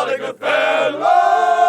got a good fellow,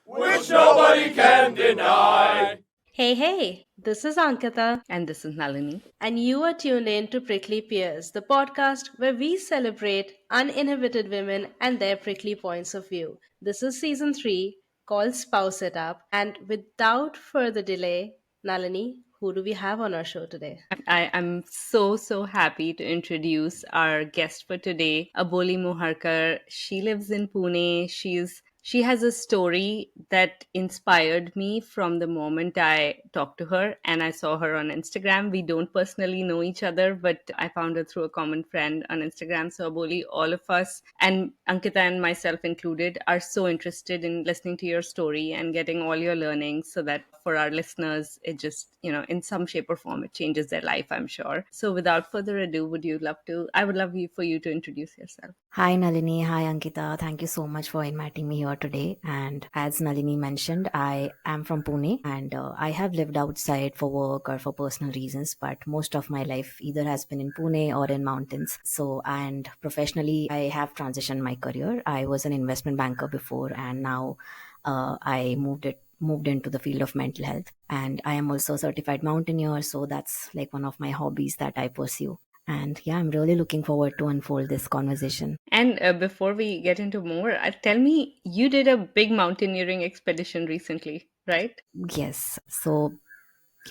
which nobody can deny. Hey, hey, this is Ankita. And this is Nalini. And you are tuned in to Prickly Pears, the podcast where we celebrate uninhibited women and their prickly points of view. This is season 3 called Spouse It Up. And without further delay, Nalini, who do we have on our show today? I am so happy to introduce our guest for today, Aboli Moharkar. She lives in Pune. She has a story that inspired me from the moment I talked to her and I saw her on Instagram. We don't personally know each other, but I found her through a common friend on Instagram. So, Aboli, all of us, and Ankita and myself included, are so interested in listening to your story and getting all your learnings so that for our listeners, it just, in some shape or form, it changes their life, I'm sure. So, without further ado, would you love to? I would love for you to introduce yourself. Hi Nalini, hi Ankita. Thank you so much for inviting me here today. And as Nalini mentioned, I am from Pune and I have lived outside for work or for personal reasons, but most of my life either has been in Pune or in mountains. So, and professionally, I have transitioned my career. I was an investment banker before and now I moved into the field of mental health, and I am also a certified mountaineer, so that's like one of my hobbies that I pursue. And yeah, I'm really looking forward to unfold this conversation. And before we get into more, tell me, you did a big mountaineering expedition recently, right? Yes. So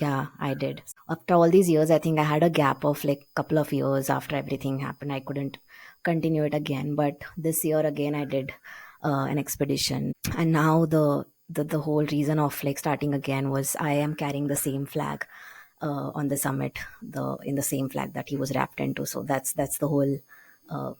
yeah, I did. After all these years, I think I had a gap of like couple of years after everything happened. I couldn't continue it again. But this year again, I did an expedition. And now the whole reason of like starting again was I am carrying the same flag on the summit, the same flag that he was wrapped into. So that's the whole uh,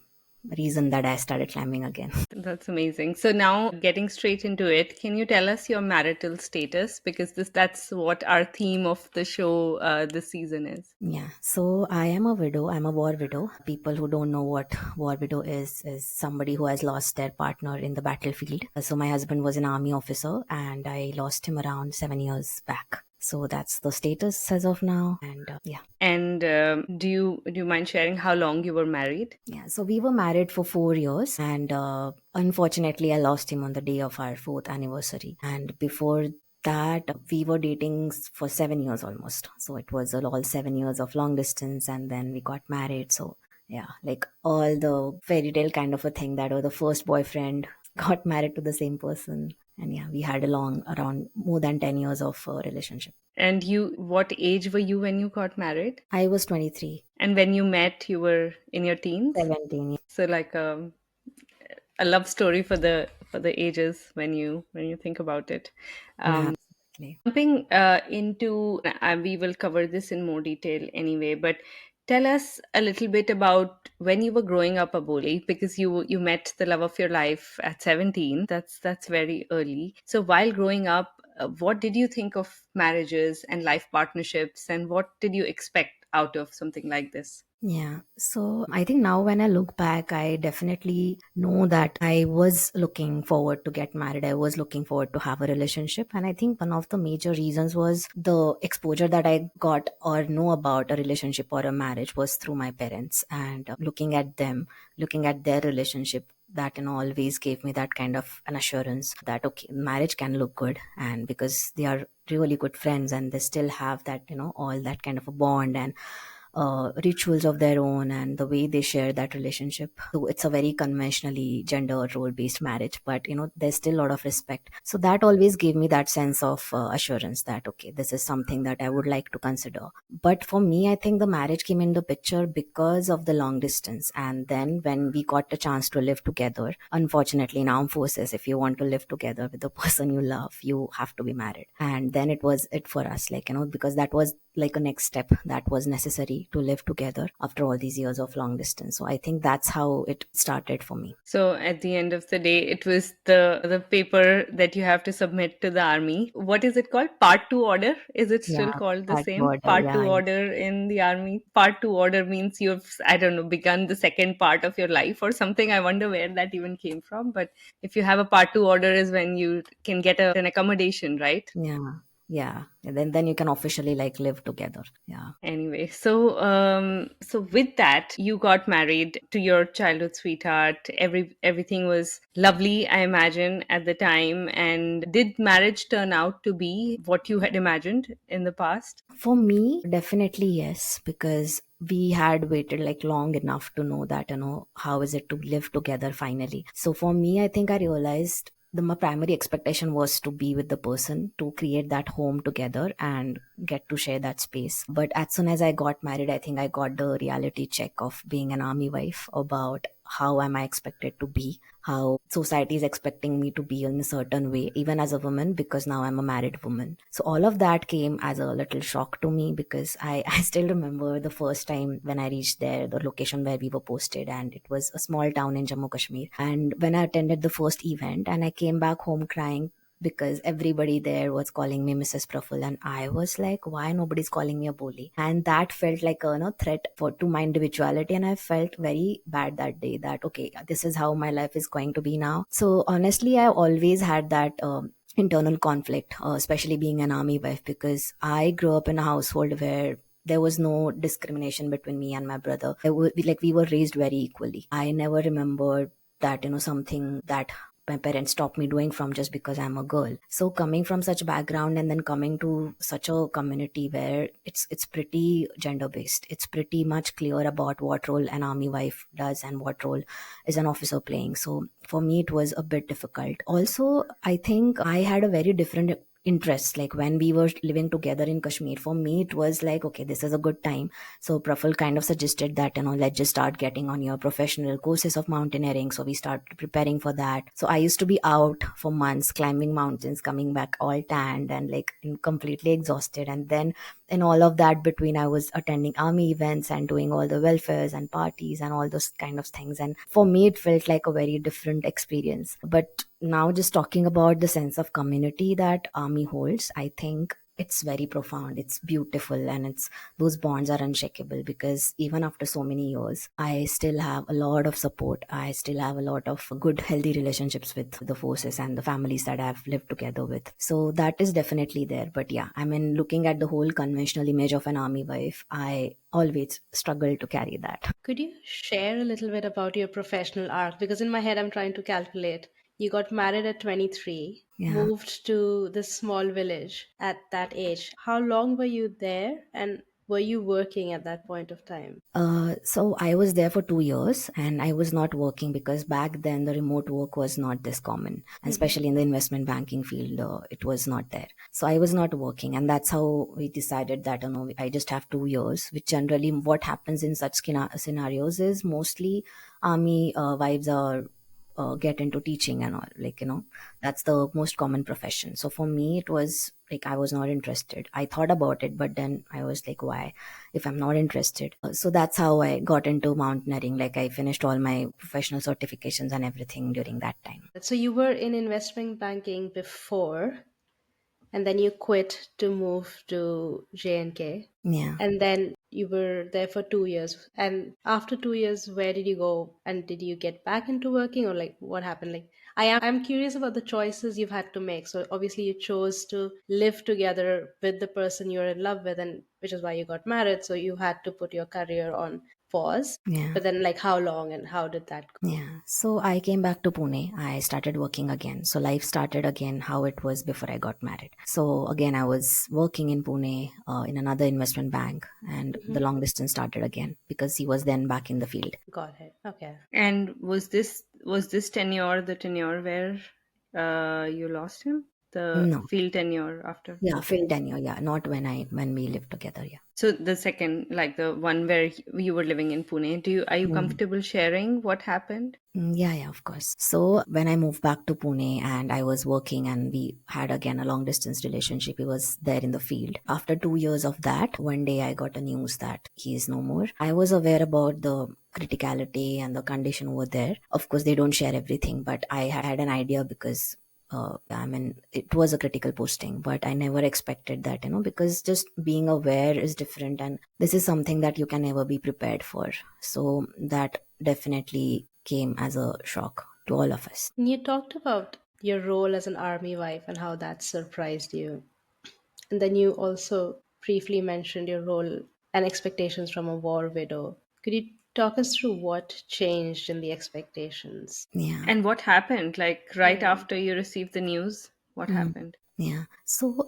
reason that I started climbing again. That's amazing. So now getting straight into it, can you tell us your marital status? Because that's what our theme of the show this season is. Yeah, so I am a widow. I'm a war widow. People who don't know what war widow is somebody who has lost their partner in the battlefield. So my husband was an army officer, and I lost him around 7 years back. So that's the status as of now, and yeah. And do you mind sharing how long you were married? Yeah, so we were married for 4 years, and unfortunately, I lost him on the day of our fourth anniversary. And before that, we were dating for 7 years almost. So it was all 7 years of long distance, and then we got married. So yeah, like all the fairy tale kind of a thing that was the first boyfriend got married to the same person. And yeah, we had a long, around more than 10 years of relationship. And what age were you when you got married? I was 23, And when you met, you were in your teens? 17. So like a love story for the ages when you think about it. Yeah, Um, absolutely. Jumping into, we will cover this in more detail anyway, but tell us a little bit about when you were growing up, Aboli, because you met the love of your life at 17. That's very early. So while growing up, what did you think of marriages and life partnerships, and what did you expect out of something like this? Yeah. So I think now when I look back, I definitely know that I was looking forward to get married. I was looking forward to have a relationship. And I think one of the major reasons was the exposure that I got or know about a relationship or a marriage was through my parents, and looking at them, looking at their relationship, that always gave me that kind of an assurance that okay, marriage can look good, and because they are really good friends and they still have that all that kind of a bond and rituals of their own, and the way they share that relationship. So it's a very conventionally gender role based marriage, but there's still a lot of respect. So that always gave me that sense of assurance that okay, this is something that I would like to consider. But for me, I think the marriage came in the picture because of the long distance, and then when we got the chance to live together, unfortunately in armed forces, if you want to live together with the person you love, you have to be married. And then it was it for us, like because that was like a next step that was necessary to live together after all these years of long distance. So I think that's how it started for me. So at the end of the day, it was the paper that you have to submit to the army. What is it called? Part two order? Is it still Yeah, called the that same? border. Part Yeah, two order in the army. Part two order means you've, I don't know, begun the second part of your life or something. I wonder where that even came from. But if you have a part two order is when you can get an accommodation, right? yeah. Yeah, and then you can officially like live together. Yeah. Anyway, so with that, you got married to your childhood sweetheart. Everything was lovely, I imagine, at the time. And did marriage turn out to be what you had imagined in the past? For me, definitely yes, because we had waited like long enough to know that, how is it to live together finally. So for me, I think I realized my primary expectation was to be with the person, to create that home together and get to share that space. But as soon as I got married, I think I got the reality check of being an army wife, about how am I expected to be, how society is expecting me to be in a certain way, even as a woman, because now I'm a married woman. So all of that came as a little shock to me, because I still remember the first time when I reached there, the location where we were posted, and it was a small town in Jammu Kashmir. And when I attended the first event and I came back home crying, because everybody there was calling me Mrs. Praful, and I was like, why nobody's calling me Aboli? And that felt like a threat for to my individuality, and I felt very bad that day, that okay, this is how my life is going to be now. So honestly, I always had that internal conflict, especially being an army wife, because I grew up in a household where there was no discrimination between me and my brother. We were raised very equally. I never remembered that something that my parents stopped me doing from just because I'm a girl. So coming from such background and then coming to such a community where it's pretty gender based, it's pretty much clear about what role an army wife does and what role is an officer playing. So for me, it was a bit difficult. Also, I think I had a very different interests. Like when we were living together in Kashmir, for me it was like, okay, this is a good time. So Praful kind of suggested that, let's just start getting on your professional courses of mountaineering. So we started preparing for that. So I used to be out for months climbing mountains, coming back all tanned and like completely exhausted. And then in all of that between, I was attending army events and doing all the welfares and parties and all those kind of things. And for me, it felt like a very different experience. But now, just talking about the sense of community that army holds, I think it's very profound, it's beautiful, and it's those bonds are unshakable, because even after so many years, I still have a lot of support. I still have a lot of good healthy relationships with the forces and the families that I've lived together with. So that is definitely there. But yeah, I mean, looking at the whole conventional image of an army wife, I always struggle to carry that. Could you share a little bit about your professional arc? Because in my head, I'm trying to calculate. You got married at 23, Yeah. moved to this small village at that age. How long were you there? And were you working at that point of time? So I was there for 2 years and I was not working, because back then the remote work was not this common, and Mhm. especially in the investment banking field, it was not there. So I was not working, and that's how we decided that, I just have 2 years, which generally what happens in such scenarios is mostly army wives are get into teaching and all, like, that's the most common profession. So for me, it was like I was not interested. I thought about it, but then I was like, why, if I'm not interested? So that's how I got into mountaineering. Like I finished all my professional certifications and everything during that time. So you were in investment banking before, and then you quit to move to J&K, Yeah. and then you were there for 2 years. And after 2 years, where did you go? And did you get back into working, or like what happened? Like I'm curious about the choices you've had to make. So obviously you chose to live together with the person you're in love with, and which is why you got married. So you had to put your career on pause. Yeah. But then like how long and how did that go? Yeah. So I came back to Pune. I started working again. So life started again how it was before I got married. So again, I was working in Pune in another investment bank, and the Mhm. long distance started again because he was then back in the field. Got it. Okay. And was this tenure the tenure where you lost him? The No. field tenure after? Yeah, field tenure. Yeah. Not when we lived together. Yeah. So the second, like the one where you were living in Pune, are you Hmm. comfortable sharing what happened? Yeah, yeah, of course. So when I moved back to Pune and I was working and we had again a long distance relationship, he was there in the field. After 2 years of that, one day I got a news that he is no more. I was aware about the criticality and the condition over there. Of course, they don't share everything, but I had an idea because I mean, it was a critical posting, but I never expected that, because just being aware is different. And this is something that you can never be prepared for. So that definitely came as a shock to all of us. And you talked about your role as an army wife and how that surprised you. And then you also briefly mentioned your role and expectations from a war widow. Could you talk us through what changed in the expectations? Yeah. And what happened? Like right Hmm. after you received the news, what Mm. happened? Yeah. So,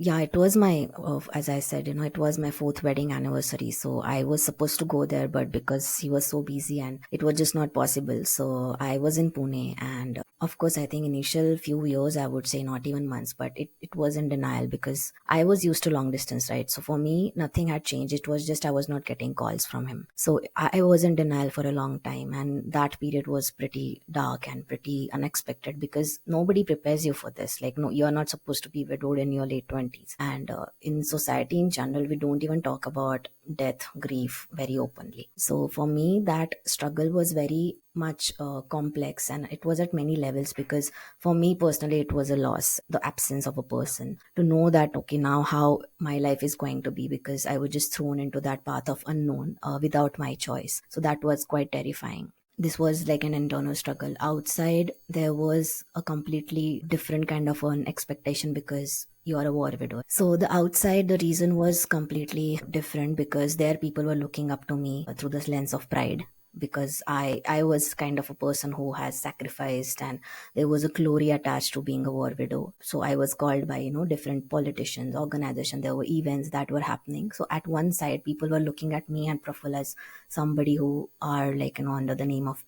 yeah, it was my, as I said, it was my fourth wedding anniversary. So I was supposed to go there, but because he was so busy and it was just not possible. So I was in Pune. And of course, I think initial few years, I would say not even months, but it was in denial because I was used to long distance, right? So for me, nothing had changed. It was just I was not getting calls from him. So I was in denial for a long time. And that period was pretty dark and pretty unexpected because nobody prepares you for this. Like, no, you're not supposed to be widowed in your late 20s. And in society in general, we don't even talk about death, grief very openly. So for me, that struggle was very much complex, and it was at many levels because for me personally it was a loss, the absence of a person, to know that okay, now how my life is going to be, because I was just thrown into that path of unknown without my choice. So that was quite terrifying. This was like an internal struggle. Outside, there was a completely different kind of an expectation because you are a war widow. So the outside, the reason was completely different because there people were looking up to me through this lens of pride, because I was kind of a person who has sacrificed, and there was a glory attached to being a war widow. So I was called by different politicians, organizations. There were events that were happening. So at one side, people were looking at me and Praful as somebody who are like under the name of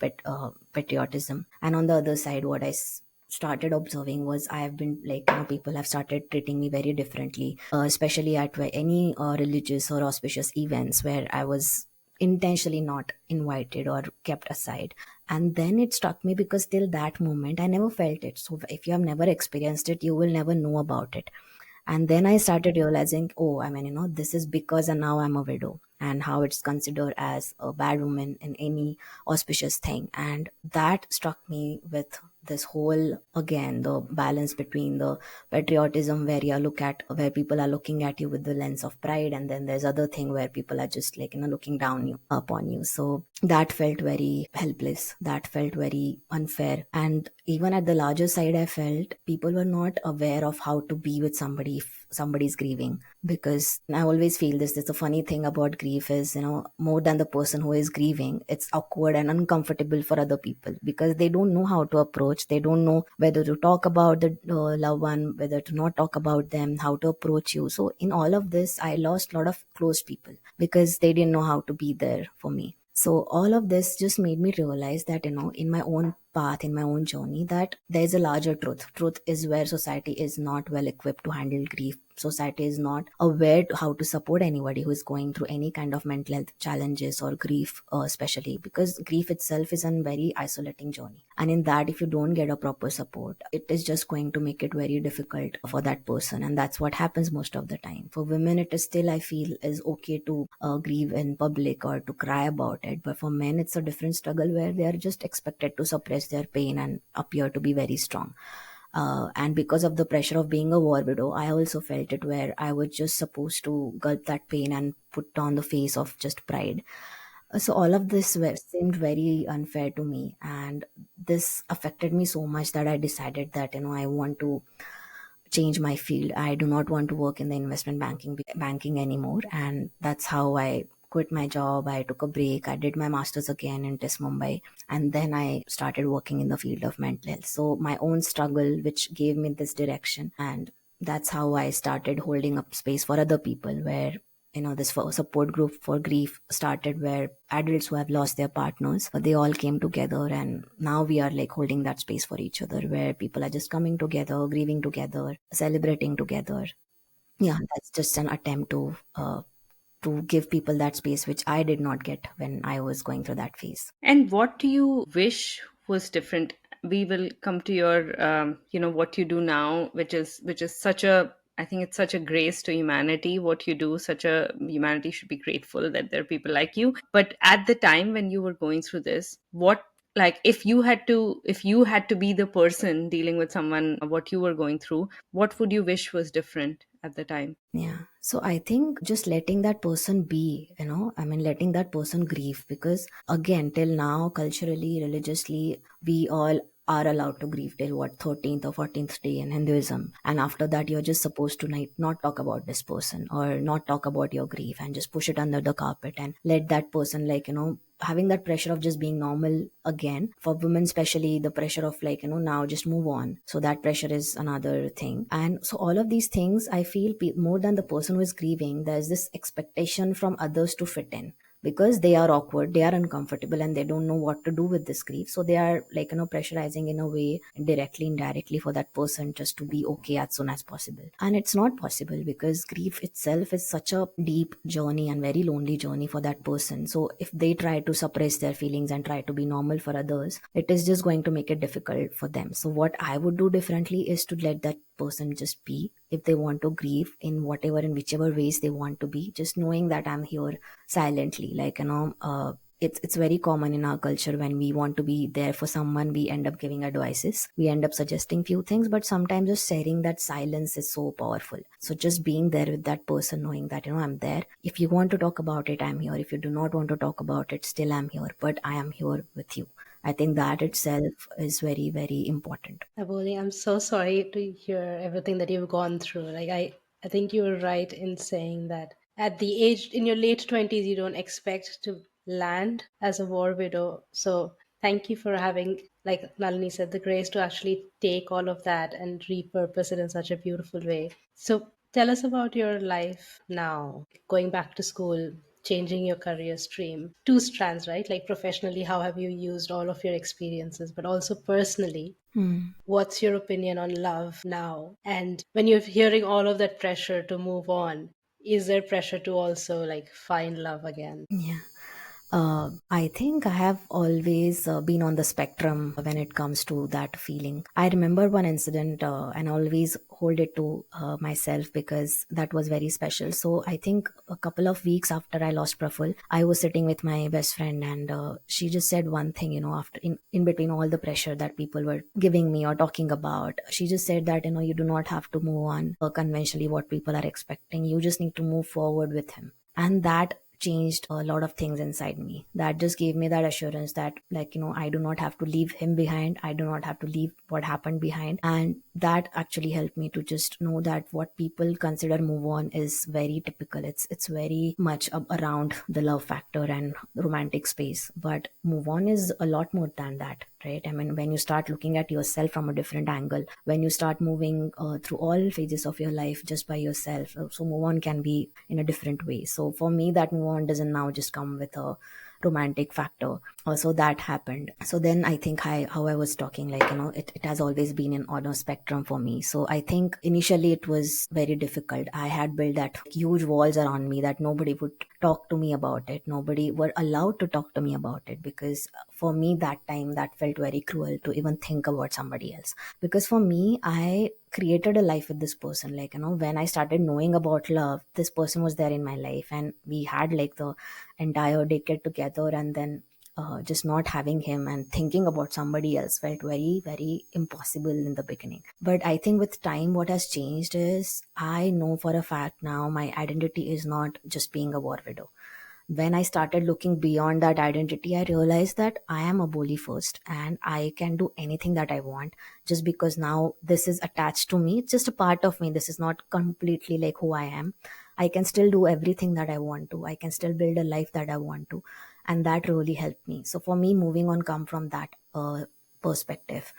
patriotism, and on the other side, what started observing was I have been like people have started treating me very differently, especially at any religious or auspicious events where I was intentionally not invited or kept aside. And then it struck me because till that moment I never felt it. So if you have never experienced it, you will never know about it. And then I started realizing, oh, I mean, this is because and now I'm a widow, and how it's considered as a bad woman in any auspicious thing. And that struck me with this whole, again, the balance between the patriotism where you look at, where people are looking at you with the lens of pride, and then there's other thing where people are just like, looking down upon you. So that felt very helpless. That felt very unfair. And even at the larger side, I felt people were not aware of how to be with somebody if somebody's grieving. Because I always feel this. It's a funny thing about grief is, more than the person who is grieving, it's awkward and uncomfortable for other people because they don't know how to approach. They don't know whether to talk about the loved one, whether to not talk about them, how to approach you. So in all of this, I lost a lot of close people because they didn't know how to be there for me. So all of this just made me realize that, in my own path, in my own journey, that there is a larger truth. Truth is where society is not well equipped to handle grief. Society is not aware to how to support anybody who is going through any kind of mental health challenges or grief, especially because grief itself is a very isolating journey. And in that, if you don't get a proper support, it is just going to make it very difficult for that person. And that's what happens most of the time. For women, it is still, I feel, is okay to grieve in public or to cry about it. But for men, it's a different struggle where they are just expected to suppress their pain and appear to be very strong. And because of the pressure of being a war widow, I also felt it where I was just supposed to gulp that pain and put on the face of just pride. So all of this seemed very unfair to me, and this affected me so much that I decided that I want to change my field. I do not want to work in the investment banking anymore, and that's how I quit my job. I took a break. I did my masters again in TIS Mumbai, and then I started working in the field of mental health. So my own struggle, which gave me this direction, and that's how I started holding up space for other people where this support group for grief started, where adults who have lost their partners, they all came together, and now we are like holding that space for each other where people are just coming together, grieving together, celebrating together. Yeah, that's just an attempt to give people that space which I did not get when I was going through that phase. And what do you wish was different? We will come to your, what you do now, which is such a, I think it's such a grace to humanity. What you do, such a humanity should be grateful that there are people like you. But at the time when you were going through this, what, like if you had to be the person dealing with someone what you were going through, what would you wish was different at the time? Yeah. So I think just letting that person be, I mean, letting that person grieve, because again, till now, culturally, religiously, we all are allowed to grieve till what 13th or 14th day in Hinduism, and after that you're just supposed to not talk about this person or not talk about your grief and just push it under the carpet and let that person, like, having that pressure of just being normal again. For women especially, the pressure of, like, now just move on, so that pressure is another thing. And so all of these things, I feel, more than the person who is grieving, there's this expectation from others to fit in, because they are awkward, they are uncomfortable, and they don't know what to do with this grief. So they are, like, pressurizing in a way, directly, indirectly, for that person just to be okay as soon as possible. And it's not possible, because grief itself is such a deep journey and very lonely journey for that person. So if they try to suppress their feelings and try to be normal for others, it is just going to make it difficult for them. So what I would do differently is to let that person just be. If they want to grieve in whatever, in whichever ways they want to be, just knowing that I'm here silently, like, it's very common in our culture. When we want to be there for someone, we end up giving advices, we end up suggesting few things, but sometimes just sharing that silence is so powerful. So just being there with that person, knowing that, I'm there. If you want to talk about it, I'm here. If you do not want to talk about it, still I'm here, but I am here with you. I think that itself is very, very important. Aboli, I'm so sorry to hear everything that you've gone through. Like I think you were right in saying that at the age in your late 20s, you don't expect to land as a war widow. So thank you for having, like Nalini said, the grace to actually take all of that and repurpose it in such a beautiful way. So tell us about your life now, going back to school, changing your career stream. Two strands, right? Like professionally, how have you used all of your experiences, but also personally, what's your opinion on love now? And when you're hearing all of that pressure to move on, is there pressure to also like find love again? Yeah. I think I have always been on the spectrum when it comes to that feeling. I remember one incident, and I always hold it to myself, because that was very special. So I think a couple of weeks after I lost Praful, I was sitting with my best friend, and she just said one thing, after in between all the pressure that people were giving me or talking about, she just said that, you do not have to move on conventionally what people are expecting. You just need to move forward with him. And that changed a lot of things inside me. That just gave me that assurance that, like, I do not have to leave him behind, I do not have to leave what happened behind. And that actually helped me to just know that what people consider move on is very typical. It's very much around the love factor and romantic space, but move on is a lot more than that, right? I mean, when you start looking at yourself from a different angle, when you start moving through all phases of your life just by yourself, so move on can be in a different way. So for me, that move on doesn't now just come with a romantic factor. Also, that happened. So then I think how I was talking, like, it has always been an on a spectrum for me. So I think initially it was very difficult. I had built that huge walls around me that nobody would talk to me about it. Nobody were allowed to talk to me about it, because for me that time that felt very cruel to even think about somebody else. Because for me, I created a life with this person. Like, when I started knowing about love, this person was there in my life, and we had like the entire decade together. And then just not having him and thinking about somebody else felt very, very impossible in the beginning. But I think with time, what has changed is, I know for a fact now my identity is not just being a war widow. When I started looking beyond that identity, I realized that I am Aboli first, and I can do anything that I want, just because now this is attached to me. It's just a part of me. This is not completely like who I am. I can still do everything that I want to. I can still build a life that I want to. And that really helped me. So for me, moving on come from that perspective.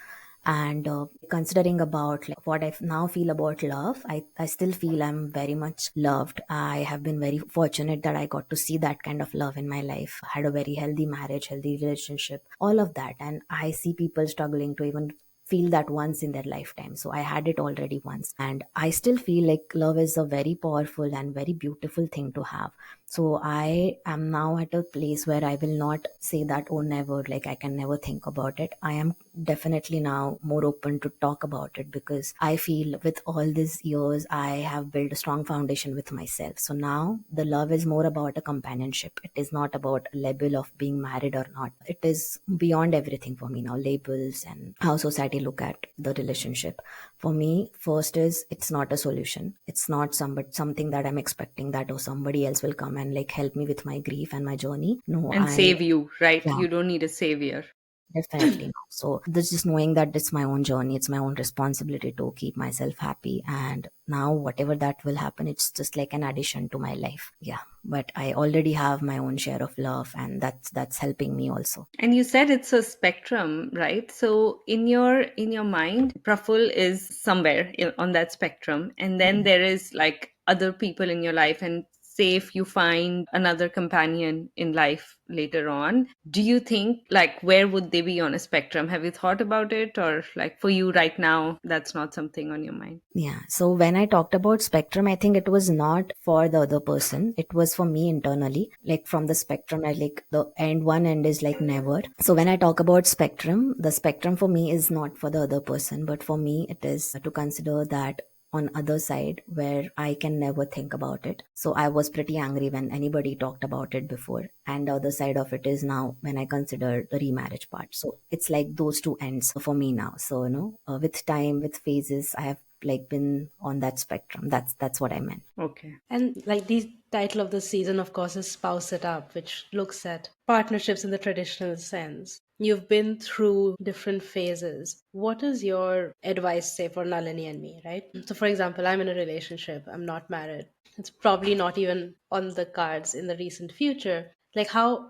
And considering about like what I now feel about love, I still feel I'm very much loved. I have been very fortunate that I got to see that kind of love in my life. I had a very healthy marriage, healthy relationship, all of that. And I see people struggling to even feel that once in their lifetime. So I had it already once, and I still feel like love is a very powerful and very beautiful thing to have. So I am now at a place where I will not say that, oh, never, like I can never think about it. I am definitely now more open to talk about it, because I feel with all these years, I have built a strong foundation with myself. So now the love is more about a companionship. It is not about a label of being married or not. It is beyond everything for me now, labels and how society look at the relationship. For me, first is, it's not a solution. It's not something that I'm expecting that, oh, somebody else will come and like help me with my grief and my journey. No, And I save you, right? yeah. You don't need a savior. Definitely not. So this just knowing that it's my own journey, it's my own responsibility to keep myself happy. And now whatever that will happen, it's just like an addition to my life. Yeah. But I already have my own share of love, and that's helping me also. And you said it's a spectrum, right? So in your mind, Praful is somewhere on that spectrum, and then there is like other people in your life, and say if you find another companion in life later on, do you think like where would they be on a spectrum? Have you thought about it, or like for you right now, that's not something on your mind? Yeah. So when I talked about spectrum, I think it was not for the other person. It was for me internally. Like from the spectrum, I like the end, one end is like never. So when I talk about spectrum, the spectrum for me is not for the other person, but for me, it is to consider that on other side where I can never think about it. So I was pretty angry when anybody talked about it before. And the other side of it is now when I consider the remarriage part. So it's like those two ends for me now. So, with time, with phases, I have like been on that spectrum. That's what I meant. Okay. And like the title of the season, of course, is Spouse It Up, which looks at partnerships in the traditional sense. You've been through different phases. What is your advice, say, for Nalini and me, right? So, for example, I'm in a relationship, I'm not married. It's probably not even on the cards in the recent future. Like, how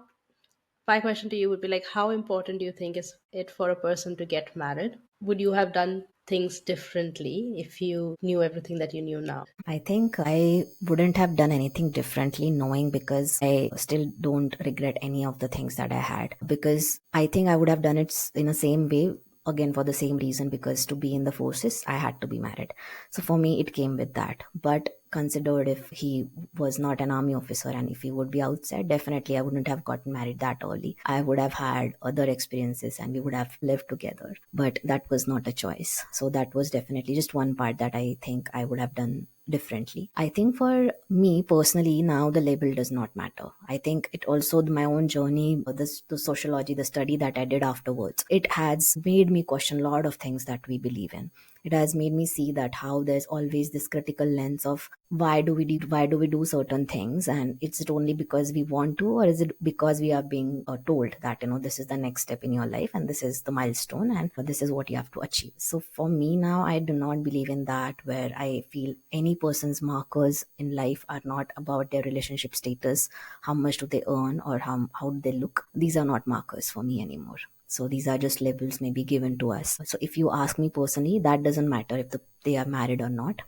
my question to you would be like, how important do you think is it for a person to get married? Would you have done things differently if you knew everything that you knew now? I think I wouldn't have done anything differently knowing, because I still don't regret any of the things that I had, because I think I would have done it in the same way, again for the same reason, because to be in the forces I had to be married. So for me it came with that. But considered if he was not an army officer and if he would be outside, definitely I wouldn't have gotten married that early. I would have had other experiences and we would have lived together, but that was not a choice. So that was definitely just one part that I think I would have done differently. I think for me personally, now the label does not matter. I think it also my own journey, the sociology, the study that I did afterwards, it has made me question a lot of things that we believe in. It has made me see that how there's always this critical lens of why do we do certain things, and is it only because we want to, or is it because we are being told that this is the next step in your life and this is the milestone and this is what you have to achieve. So for me now, I do not believe in that, where I feel any person's markers in life are not about their relationship status, how much do they earn, or how do they look. These are not markers for me anymore. So these are just labels maybe given to us. So if you ask me personally, that doesn't matter if they are married or not.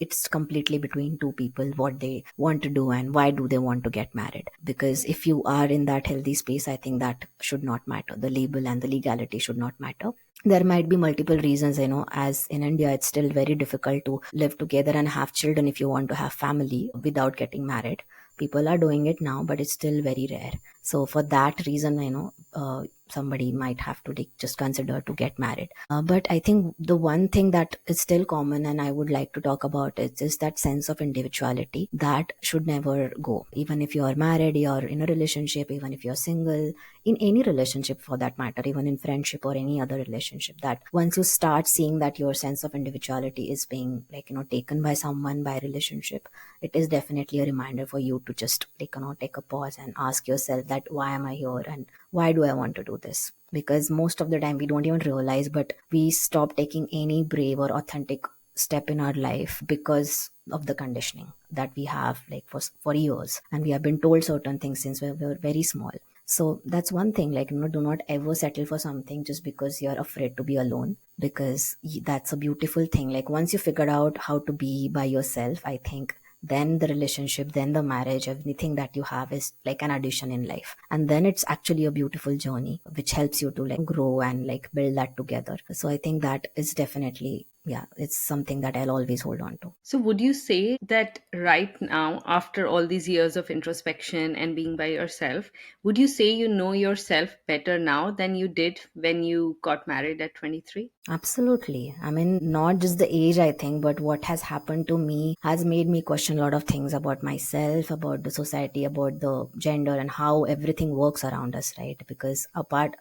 It's completely between two people what they want to do and why do they want to get married. Because if you are in that healthy space, I think that should not matter. The label and the legality should not matter. There might be multiple reasons, as in India, it's still very difficult to live together and have children if you want to have family without getting married. People are doing it now, but it's still very rare. So for that reason, somebody might have to just consider to get married. But I think the one thing that is still common and I would like to talk about is that sense of individuality that should never go. Even if you are married, you're in a relationship, even if you're single, in any relationship for that matter, even in friendship or any other relationship, that once you start seeing that your sense of individuality is being taken by someone, by a relationship, it is definitely a reminder for you to just take a pause and ask yourself that why am I here and why do I want to do this? Because most of the time we don't even realize, but we stop taking any brave or authentic step in our life because of the conditioning that we have for years, and we have been told certain things since we were very small. So that's one thing, do not ever settle for something just because you're afraid to be alone, because that's a beautiful thing. Like once you figured out how to be by yourself, I think then the relationship, then the marriage, everything that you have is like an addition in life. And then it's actually a beautiful journey which helps you to grow and build that together. So I think that is definitely, yeah, it's something that I'll always hold on to. So, would you say that right now, after all these years of introspection and being by yourself, would you say you know yourself better now than you did when you got married at 23? Absolutely. I mean, not just the age, I think, but what has happened to me has made me question a lot of things about myself, about the society, about the gender, and how everything works around us, right? Because apart,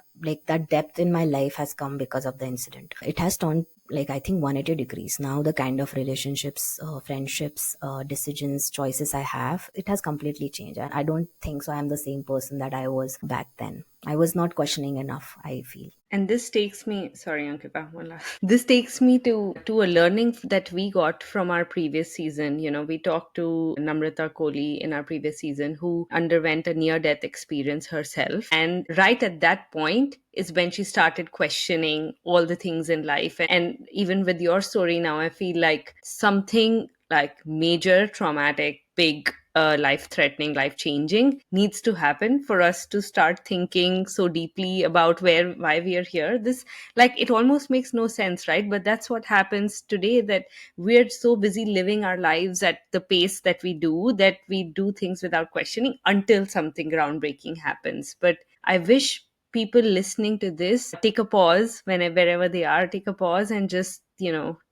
that depth in my life has come because of the incident. It has turned, I think, 180 degrees. Now, the kind of relationships, friendships, decisions, choices I have, it has completely changed. And I don't think so I'm the same person that I was back then. I was not questioning enough, I feel. And this takes me, sorry, Ankita, one last. This takes me to a learning that we got from our previous season. You know, we talked to Namrata Kohli in our previous season, who underwent a near-death experience herself. And right at that point is when she started questioning all the things in life. And even with your story now, I feel like something like major, traumatic, big, life threatening, life changing needs to happen for us to start thinking so deeply about why we are here. This, like, it almost makes no sense, right? But that's what happens today, that we're so busy living our lives at the pace that we do things without questioning until something groundbreaking happens. But I wish people listening to this take a pause wherever they are, take a pause and just,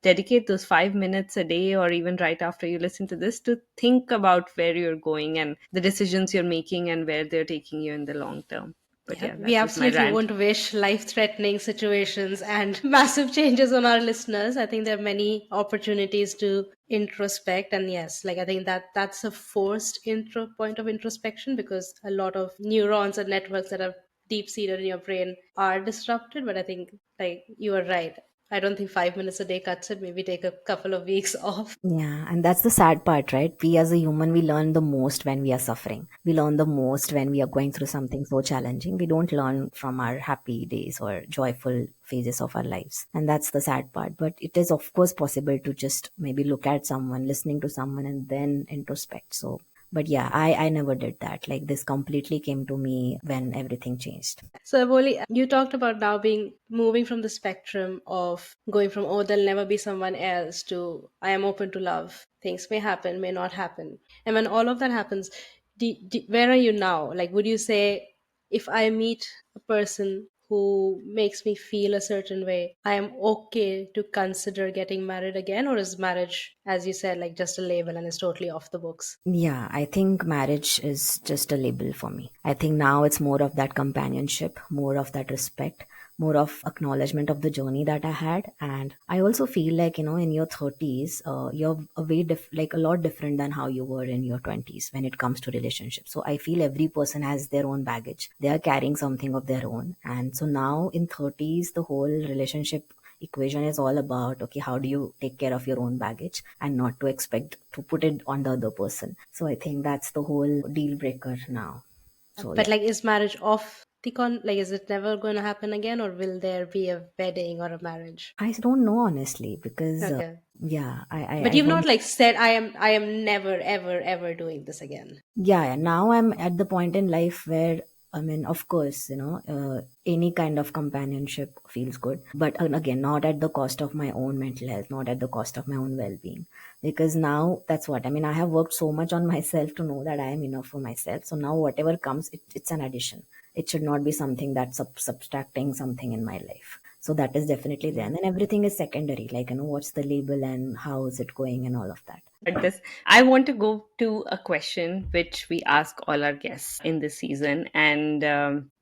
dedicate those 5 minutes a day, or even right after you listen to this, to think about where you're going and the decisions you're making and where they're taking you in the long term. But Yeah, yeah, we that was my absolutely rant. won't wish life threatening situations and massive changes on our listeners. I think there are many opportunities to introspect. And yes, like I think that's a forced intro point of introspection, because a lot of neurons and networks that are deep seated in your brain are disrupted. But I think, like, you are right. I don't think 5 minutes a day cuts it. Maybe take a couple of weeks off. Yeah, and that's the sad part, right? We as a human, we learn the most when we are suffering. We learn the most when we are going through something so challenging. We don't learn from our happy days or joyful phases of our lives. And that's the sad part. But it is, of course, possible to just maybe look at someone, listening to someone, and then introspect. So, but yeah, I never did that. Like, this completely came to me when everything changed. So, Aboli, you talked about now being moving from the spectrum of going from, oh, there'll never be someone else, to I am open to love. Things may happen, may not happen. And when all of that happens, where are you now? Like, would you say, if I meet a person who makes me feel a certain way, I am okay to consider getting married again? Or is marriage, as you said, like just a label and is totally off the books? Yeah, I think marriage is just a label for me. I think now it's more of that companionship, more of that respect, more of acknowledgement of the journey that I had. And I also feel like, in your 30s, you're like a lot different than how you were in your 20s when it comes to relationships. So I feel every person has their own baggage. They are carrying something of their own. And so now in 30s, the whole relationship equation is all about, okay, how do you take care of your own baggage and not to expect to put it on the other person. So I think that's the whole deal breaker now. So But yeah, like, is marriage off the like, is it never going to happen again, or will there be a wedding or a marriage? I don't know honestly, because Okay. yeah, But I you've not don't. like said, I am never ever ever doing this again. Yeah, now I'm at the point in life where, I mean, of course, any kind of companionship feels good, but again, not at the cost of my own mental health, not at the cost of my own well-being. Because now that's what I mean. I have worked so much on myself to know that I am enough for myself. So now whatever comes, it's an addition. It should not be something that's subtracting something in my life. So that is definitely there. And then everything is secondary, like, what's the label and how is it going and all of that. But this, I want to go to a question which we ask all our guests in this season, and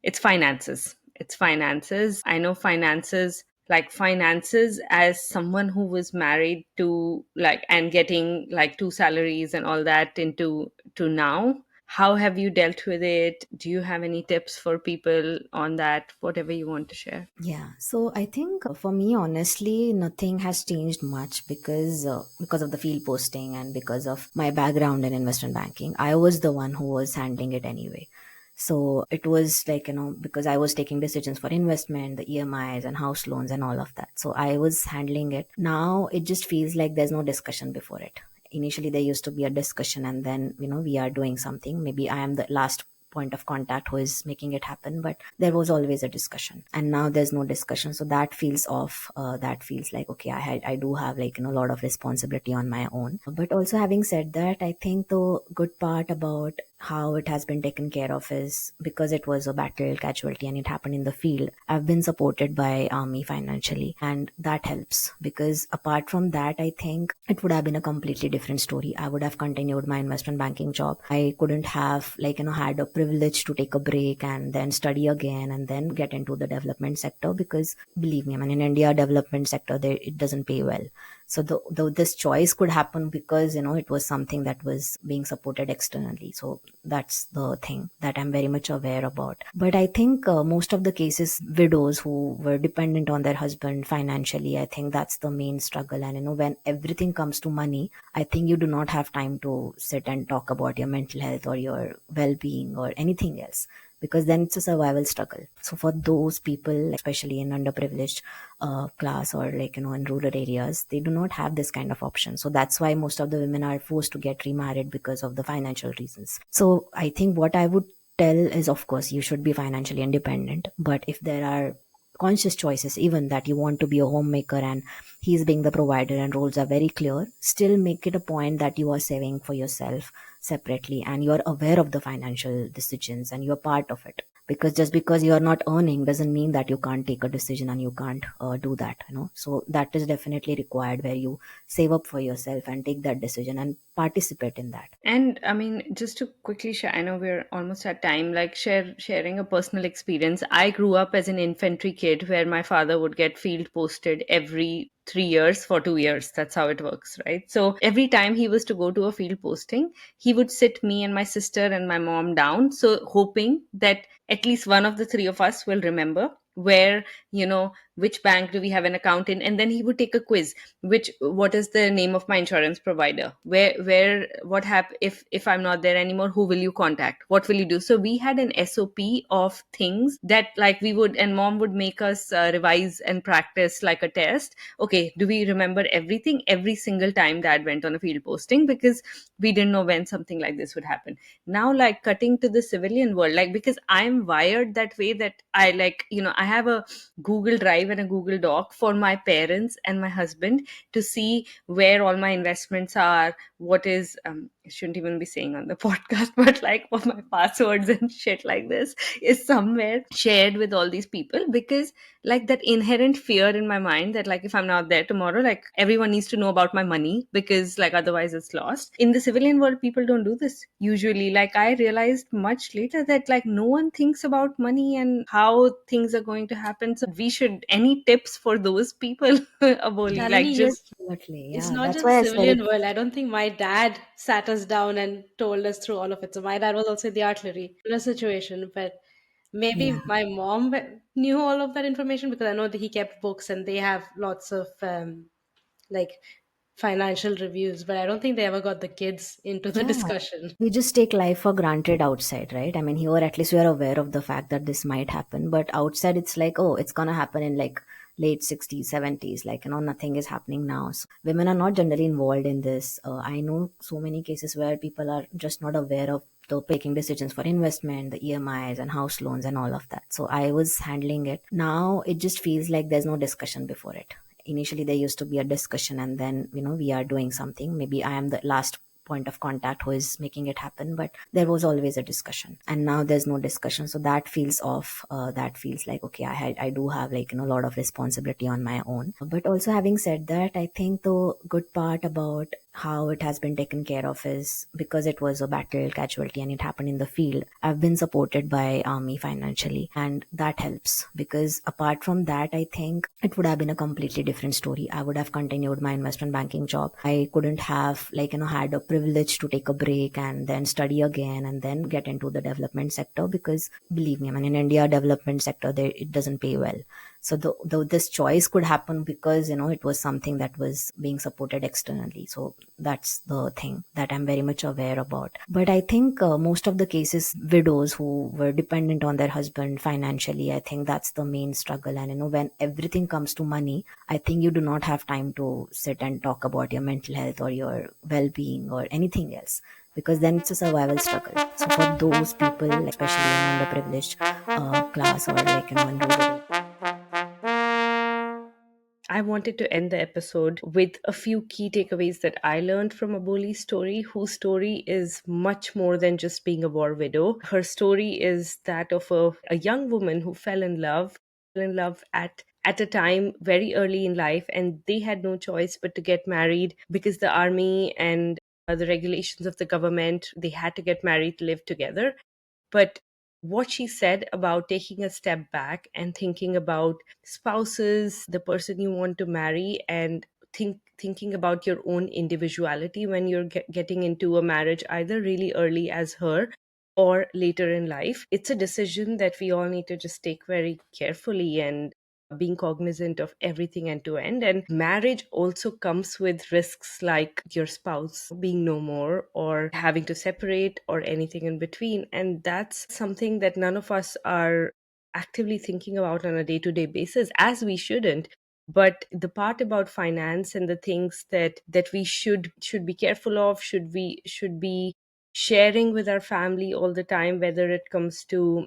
it's finances. It's finances. I know finances, like finances, as someone who was married to, like, and getting like two salaries and all that into to now. How have you dealt with it? Do you have any tips for people on that? Whatever you want to share. Yeah, so I think for me, honestly, nothing has changed much because of the field posting and because of my background in investment banking. I was the one who was handling it anyway. So it was like, because I was taking decisions for investment, the EMIs and house loans and all of that. So I was handling it. Now it just feels like there's no discussion before it. Initially, there used to be a discussion, and then, we are doing something. Maybe I am the last point of contact who is making it happen, but there was always a discussion, and now there's no discussion. So that feels off. That feels like, okay, I do have, like, a lot of responsibility on my own. But also, having said that, I think the good part about how it has been taken care of is because it was a battle casualty and it happened in the field. I've been supported by army financially, and that helps, because apart from that, I think it would have been a completely different story. I would have continued my investment banking job. I couldn't have, like, had a privilege to take a break and then study again and then get into the development sector, because believe me, I mean, in India, development sector, it doesn't pay well. So this choice could happen because it was something that was being supported externally. So that's the thing that I'm very much aware about. But I think most of the cases, widows who were dependent on their husband financially, I think that's the main struggle. And when everything comes to money, I think you do not have time to sit and talk about your mental health or your well-being or anything else, because then it's a survival struggle. So for those people, especially in underprivileged class, or in rural areas, they do not have this kind of option. So that's why most of the women are forced to get remarried, because of the financial reasons. So I think what I would tell is, of course, you should be financially independent, but if there are conscious choices, even that you want to be a homemaker and he's being the provider and roles are very clear, still make it a point that you are saving for yourself separately and you're aware of the financial decisions and you're part of it. Because just because you're not earning doesn't mean that you can't take a decision and you can't do that. So that is definitely required, where you save up for yourself and take that decision and participate in that. And I mean, just to quickly share, I know we're almost at time, like sharing a personal experience. I grew up as an infantry kid where my father would get field posted every 3 years for 2 years. That's how it works, right? So every time he was to go to a field posting, he would sit me and my sister and my mom down. So hoping that at least one of the three of us will remember where, which bank do we have an account in, and then he would take a quiz, what is the name of my insurance provider, where what if I'm not there anymore, who will you contact, what will you do. So we had an SOP of things that, like, we would, and mom would make us revise and practice like a test. Okay, do we remember everything every single time dad went on a field posting, because we didn't know when something like this would happen. Now, like, cutting to the civilian world, like, because I'm wired that way, that I, like, I have a Google Drive and a Google Doc for my parents and my husband to see where all my investments are, what is I shouldn't even be saying on the podcast, but like what my passwords and shit like this is somewhere shared with all these people, because like that inherent fear in my mind that, like, if I'm not there tomorrow, like, everyone needs to know about my money, because like otherwise it's lost. In the civilian world, people don't do this usually. Like, I realized much later that, like, no one thinks about money and how things are going to happen. So we should, any tips for those people, Aboli, like, Nalini, you're just Absolutely. it's Yeah. not That's just the why I said civilian it. world. I don't think my dad sat us down and told us through all of it. So my dad was also in the artillery in a situation, but Yeah. maybe my mom knew all of that information, because I know that he kept books and they have lots of like financial reviews. But I don't think they ever got the kids into the Yeah. discussion. We just take life for granted outside, right? I mean, here at least we are aware of the fact that this might happen, but outside it's like, oh, it's gonna happen in like late 60s, 70s, like, nothing is happening now. So women are not generally involved in this. I know so many cases where people are just not aware of the taking decisions for investment, the EMIs and house loans and all of that. So I was handling it. Now it just feels like there's no discussion before it. Initially there used to be a discussion, and then we are doing something. Maybe I am the last point of contact who is making it happen, but there was always a discussion, and now there's no discussion. So that feels off. That feels like, okay, I do have, like, a lot of responsibility on my own. But also, having said that, I think the good part about how it has been taken care of is because it was a battle casualty and it happened in the field. I've been supported by army financially, and that helps, because apart from that, I think it would have been a completely different story. I would have continued my investment banking job. I couldn't have, like, had a privilege to take a break and then study again and then get into the development sector, because believe me, I mean, in India, development sector, there, it doesn't pay well. So this choice could happen because it was something that was being supported externally. So that's the thing that I'm very much aware about. But I think most of the cases, widows who were dependent on their husband financially, I think that's the main struggle. And when everything comes to money, I think you do not have time to sit and talk about your mental health or your well-being or anything else, because then it's a survival struggle. So for those people, especially in underprivileged class, or in rural. I wanted to end the episode with a few key takeaways that I learned from Aboli's story, whose story is much more than just being a war widow. Her story is that of a young woman who fell in love at a time very early in life, and they had no choice but to get married because the army and the regulations of the government, they had to get married to live together. But what she said about taking a step back and thinking about spouses, the person you want to marry, and thinking about your own individuality when you're getting into a marriage, either really early as her or later in life. It's a decision that we all need to just take very carefully and being cognizant of everything end to end. And marriage also comes with risks like your spouse being no more or having to separate or anything in between. And that's something that none of us are actively thinking about on a day-to-day basis, as we shouldn't. But the part about finance and the things that we should be careful of, should be sharing with our family all the time, whether it comes to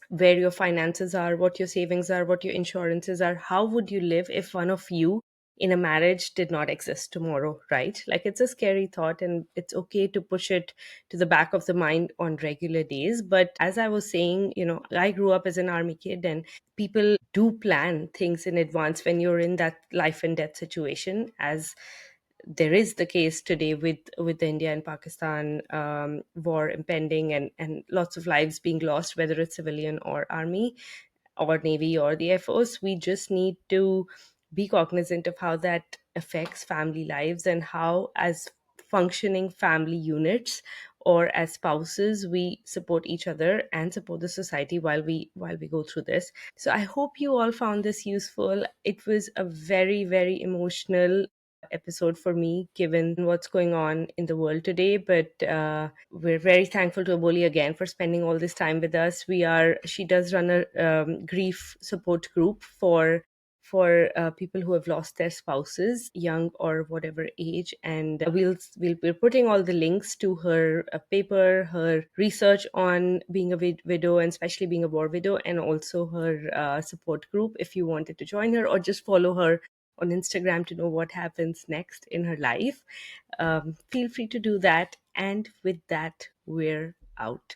where your finances are, what your savings are, what your insurances are. How would you live if one of you in a marriage did not exist tomorrow, right? Like, it's a scary thought, and it's okay to push it to the back of the mind on regular days. But as I was saying, I grew up as an army kid, and people do plan things in advance when you're in that life and death situation, as there is the case today with the India and Pakistan war impending, and lots of lives being lost, whether it's civilian or army or navy or the Air Force. We just need to be cognizant of how that affects family lives, and how, as functioning family units or as spouses, we support each other and support the society while we go through this. So I hope you all found this useful. It was a very, very emotional episode for me, given what's going on in the world today. But we're very thankful to Aboli again for spending all this time with us. She does run a grief support group for people who have lost their spouses, young or whatever age. And we're putting all the links to her paper, her research on being a widow, and especially being a war widow, and also her support group, if you wanted to join her or just follow her on Instagram to know what happens next in her life. Feel free to do that. And with that, we're out.